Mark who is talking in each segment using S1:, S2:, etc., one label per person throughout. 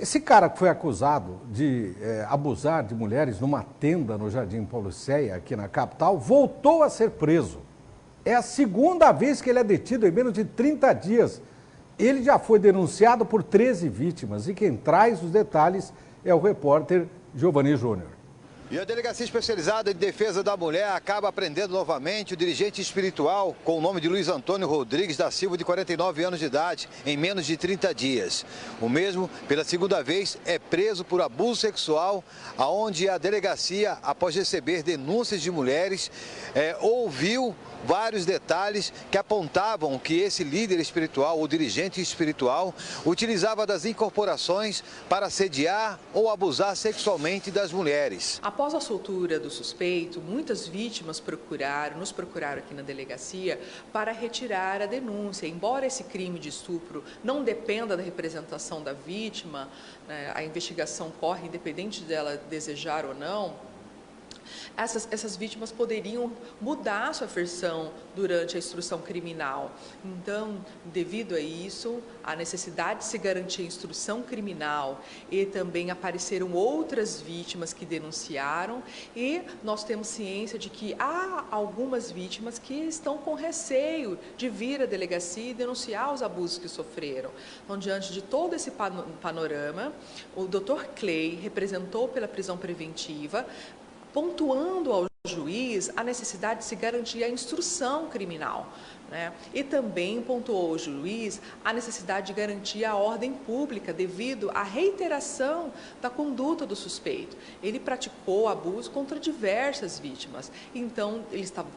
S1: Esse cara que foi acusado de abusar de mulheres numa tenda no Jardim Paulicéia, aqui na capital, voltou a ser preso. É a segunda vez que ele é detido em menos de 30 dias. Ele já foi denunciado por 13 vítimas e quem traz os detalhes é o repórter Giovanni Júnior.
S2: E a Delegacia Especializada em Defesa da Mulher acaba prendendo novamente o dirigente espiritual com o nome de Luiz Antônio Rodrigues da Silva, de 49 anos de idade, em menos de 30 dias. O mesmo, pela segunda vez, é preso por abuso sexual, aonde a delegacia, após receber denúncias de mulheres, ouviu vários detalhes que apontavam que esse líder espiritual, ou dirigente espiritual, utilizava das incorporações para assediar ou abusar sexualmente das mulheres.
S3: Após a soltura do suspeito, muitas vítimas nos procuraram aqui na delegacia para retirar a denúncia. Embora esse crime de estupro não dependa da representação da vítima, né, a investigação corre independente dela desejar ou não, essas vítimas poderiam mudar sua versão durante a instrução criminal. Então, devido a isso, a necessidade de se garantir a instrução criminal e também apareceram outras vítimas que denunciaram e nós temos ciência de que há algumas vítimas que estão com receio de vir à delegacia e denunciar os abusos que sofreram. Então, diante de todo esse panorama, o Dr. Clay representou pela prisão preventiva, pontuando ao juiz a necessidade de se garantir a instrução criminal, né? E também pontuou ao juiz a necessidade de garantir a ordem pública devido à reiteração da conduta do suspeito. Ele praticou abuso contra diversas vítimas, então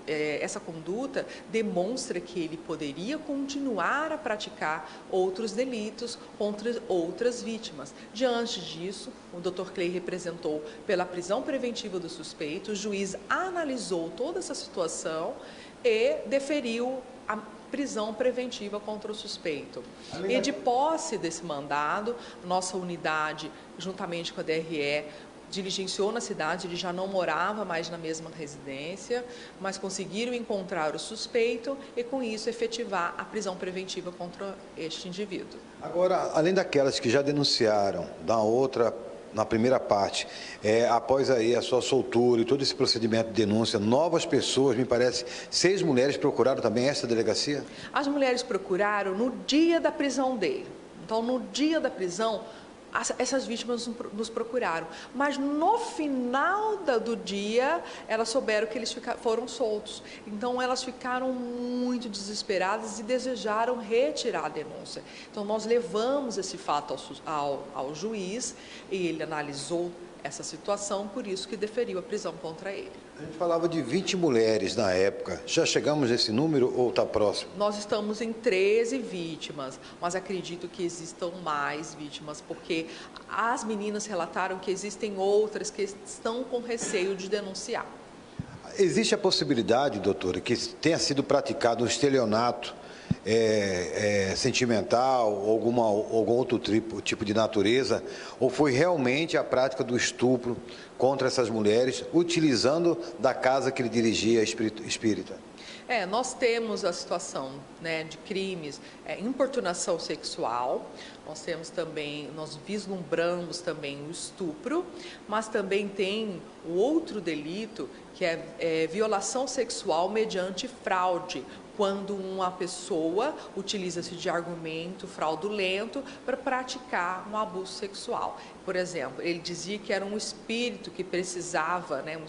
S3: essa conduta demonstra que ele poderia continuar a praticar outros delitos contra outras vítimas. Diante disso, o Dr. Clay representou pela prisão preventiva do suspeito, o juiz analisou toda essa situação e deferiu a prisão preventiva contra o suspeito. E de posse desse mandado, nossa unidade, juntamente com a DRE, diligenciou na cidade, ele já não morava mais na mesma residência, mas conseguiram encontrar o suspeito e, com isso, efetivar a prisão preventiva contra este indivíduo.
S2: Agora, além daquelas que já denunciaram, na primeira parte, após aí a sua soltura e todo esse procedimento de denúncia, novas pessoas, me parece, 6 mulheres procuraram também esta delegacia?
S3: As mulheres procuraram no dia da prisão dele. Então, no dia da prisão, essas vítimas nos procuraram. Mas no final do dia, elas souberam que eles foram soltos. Então, elas ficaram muito desesperadas e desejaram retirar a denúncia. Então, nós levamos esse fato ao juiz e ele analisou essa situação, por isso que deferiu a prisão contra ele.
S2: A gente falava de 20 mulheres na época. Já chegamos nesse número ou está próximo?
S3: Nós estamos em 13 vítimas, mas acredito que existam mais vítimas, porque as meninas relataram que existem outras que estão com receio de denunciar.
S2: Existe a possibilidade, doutora, que tenha sido praticado um estelionato sentimental, algum outro tipo de natureza, ou foi realmente a prática do estupro contra essas mulheres, utilizando da casa que ele dirigia espírita?
S3: Nós temos a situação, né, de crimes, importunação sexual, nós vislumbramos também o estupro, mas também tem o outro delito, que é violação sexual mediante fraude, quando uma pessoa utiliza-se de argumento fraudulento para praticar um abuso sexual. Por exemplo, ele dizia que era um espírito que precisava, né,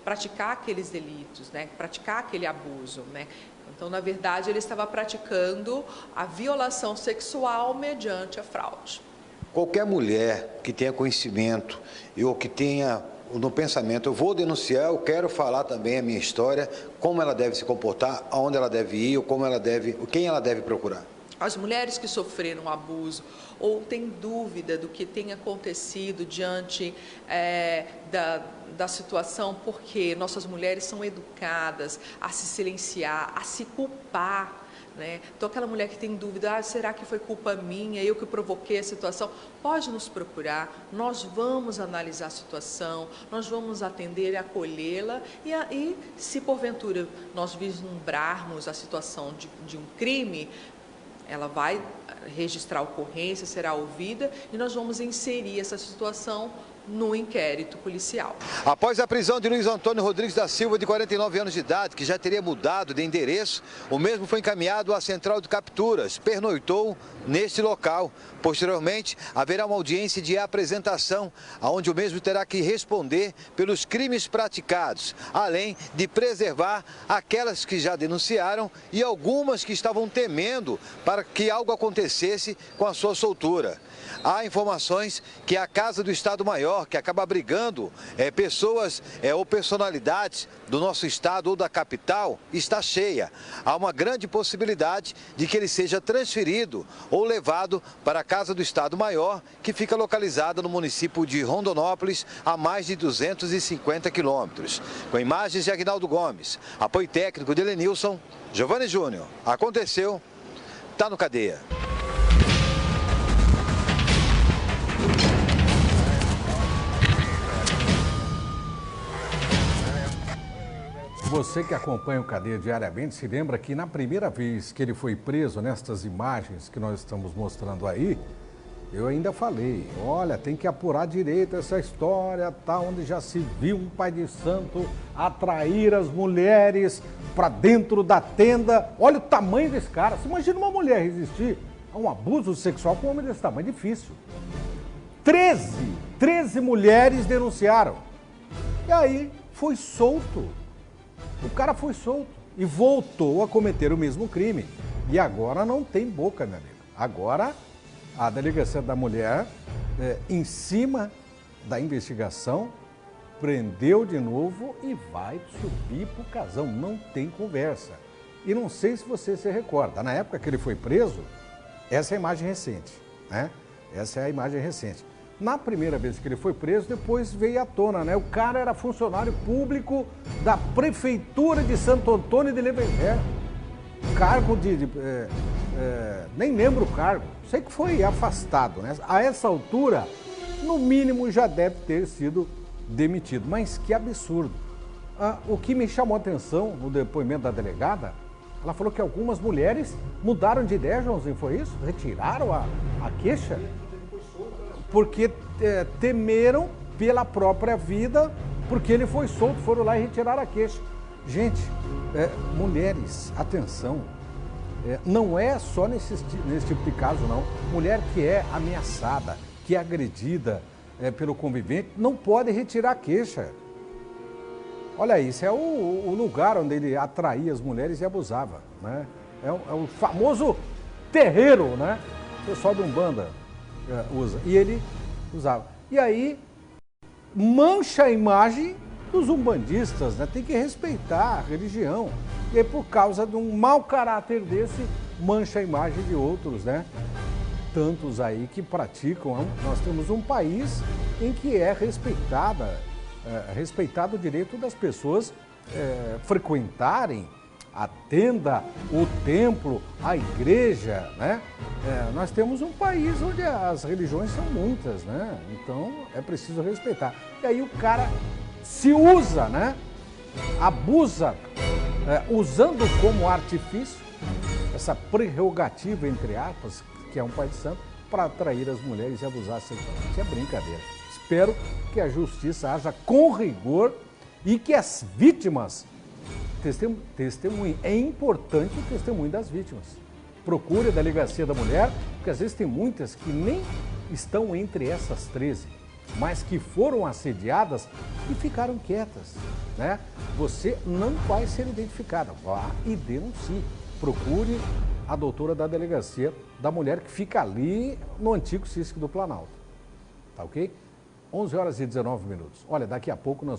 S3: praticar aqueles delitos, né, praticar aquele abuso, né. Então, na verdade, ele estava praticando a violação sexual mediante a fraude.
S2: Qualquer mulher que tenha conhecimento ou que tenha no pensamento, eu vou denunciar, eu quero falar também a minha história, como ela deve se comportar, aonde ela deve ir, quem ela deve procurar.
S3: As mulheres que sofreram abuso ou têm dúvida do que tem acontecido diante da situação, porque nossas mulheres são educadas a se silenciar, a se culpar, né? Então, aquela mulher que tem dúvida, será que foi culpa minha, eu que provoquei a situação? Pode nos procurar, nós vamos analisar a situação, nós vamos atender e acolhê-la e se porventura nós vislumbrarmos a situação de um crime, ela vai registrar a ocorrência, será ouvida e nós vamos inserir essa situação no inquérito policial.
S2: Após a prisão de Luiz Antônio Rodrigues da Silva, de 49 anos de idade, que já teria mudado de endereço, o mesmo foi encaminhado à Central de Capturas, pernoitou neste local. Posteriormente, haverá uma audiência de apresentação, onde o mesmo terá que responder pelos crimes praticados, além de preservar aquelas que já denunciaram e algumas que estavam temendo para que algo acontecesse com a sua soltura. Há informações que a Casa do Estado-Maior, que acaba abrigando pessoas ou personalidades do nosso estado ou da capital, está cheia. Há uma grande possibilidade de que ele seja transferido ou levado para a Casa do Estado-Maior, que fica localizada no município de Rondonópolis, a mais de 250 quilômetros. Com imagens de Aguinaldo Gomes, apoio técnico de Elenilson, Giovanni Júnior. Aconteceu, tá no Cadeia.
S1: Você que acompanha o Cadeia diariamente se lembra que na primeira vez que ele foi preso, nestas imagens que nós estamos mostrando aí, eu ainda falei, olha, tem que apurar direito essa história, tá, onde já se viu um pai de santo atrair as mulheres para dentro da tenda. Olha o tamanho desse cara. Você imagina uma mulher resistir a um abuso sexual com um homem desse tamanho? Difícil. 13 mulheres denunciaram. E aí foi solto. O cara foi solto e voltou a cometer o mesmo crime. E agora não tem boca, meu amigo. Agora a Delegacia da Mulher, em cima da investigação, prendeu de novo e vai subir para o casão. Não tem conversa. E não sei se você se recorda, na época que ele foi preso, essa é a imagem recente, né? Essa é a imagem recente. Na primeira vez que ele foi preso, depois veio à tona, né? O cara era funcionário público da Prefeitura de Santo Antônio de Leverger. Cargo nem lembro o cargo. Sei que foi afastado, né? A essa altura, no mínimo, já deve ter sido demitido. Mas que absurdo. O que me chamou a atenção no depoimento da delegada, ela falou que algumas mulheres mudaram de ideia, Joãozinho, foi isso? Retiraram a queixa? Porque temeram pela própria vida, porque ele foi solto, foram lá e retiraram a queixa. Gente, mulheres, atenção, não é só nesse tipo de caso, não. Mulher que é ameaçada, que é agredida pelo convivente, não pode retirar a queixa. Olha isso, é o lugar onde ele atraía as mulheres e abusava, né? É o famoso terreiro, né? O pessoal de Umbanda usa. E ele usava. E aí, mancha a imagem dos umbandistas, né? Tem que respeitar a religião. E aí, por causa de um mau caráter desse, mancha a imagem de outros, né? Tantos aí que praticam. Nós temos um país em que é respeitado o direito das pessoas frequentarem a tenda, o templo, a igreja, né? Nós temos um país onde as religiões são muitas, né? Então é preciso respeitar. E aí o cara se usa, né? Abusa, usando como artifício essa prerrogativa, entre aspas, que é um pai de santo, para atrair as mulheres e abusar sexualmente. Isso é brincadeira. Espero que a justiça haja com rigor e que as vítimas testemunhem. É importante o testemunho das vítimas. Procure a Delegacia da Mulher, porque às vezes tem muitas que nem estão entre essas 13, mas que foram assediadas e ficaram quietas, né? Você não vai ser identificada. Vá e denuncie. Procure a doutora da Delegacia da Mulher, que fica ali no antigo CISC do Planalto. Tá ok? 11 horas e 19 minutos. Olha, daqui a pouco nós